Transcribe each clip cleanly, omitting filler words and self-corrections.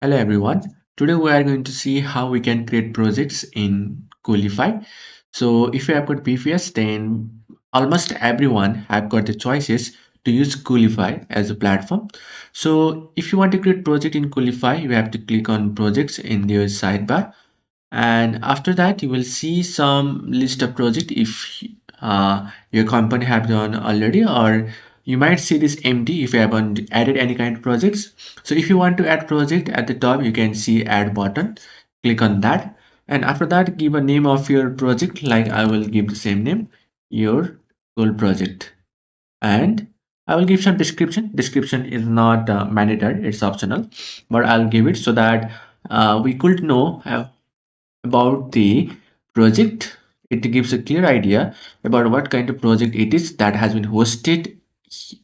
Hello everyone. Today we are going to see how we can create projects in Coolify. So if you have got VPS, then almost everyone have got the choices to use Coolify as a platform. So if you want to create project in Coolify, you have to click on projects in the sidebar, and after that you will see some list of project if your company have done already, or you might see this empty if you haven't added any kind of projects. So if you want to add project, at the top you can see add button, click on that, and after that give a name of your project. Like I will give the same name, your goal project, and I will give some description is not mandatory, it's optional, but I'll give it so that we could know about the project. It gives a clear idea about what kind of project it is that has been hosted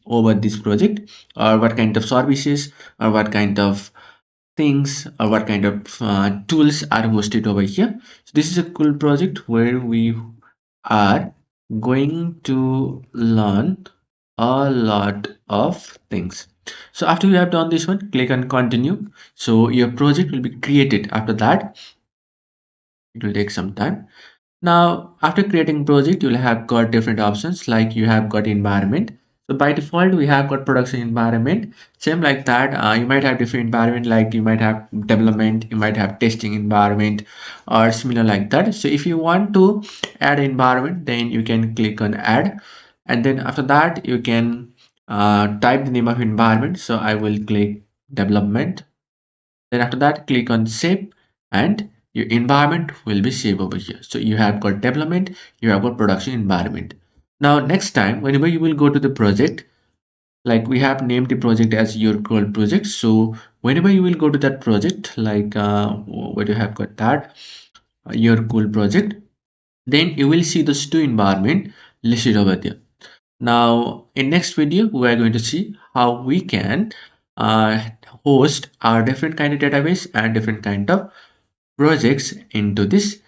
over this project, or what kind of services, or what kind of things, or what kind of tools are hosted over here. So this is a cool project where we are going to learn a lot of things. So after you have done this one, click on continue. So your project will be created. After that, it will take some time. Now, after creating project, you'll have got different options, like you have got environment. So by default, we have got production environment. Same like that, you might have different environment, like you might have development, you might have testing environment, or similar like that. So if you want to add environment, then you can click on add, and then after that you can type the name of environment. So I will click development, then after that click on save, and your environment will be saved over here. So you have got development, you have got production environment. Now next time whenever you will go to the project, like we have named the project as your goal project. So whenever you will go to that project, like where you have got that your goal project, then you will see those two environment listed over there. Now in next video we are going to see how we can uh, host our different kind of database and different kind of projects into this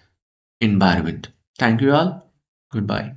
environment. Thank you all. Goodbye.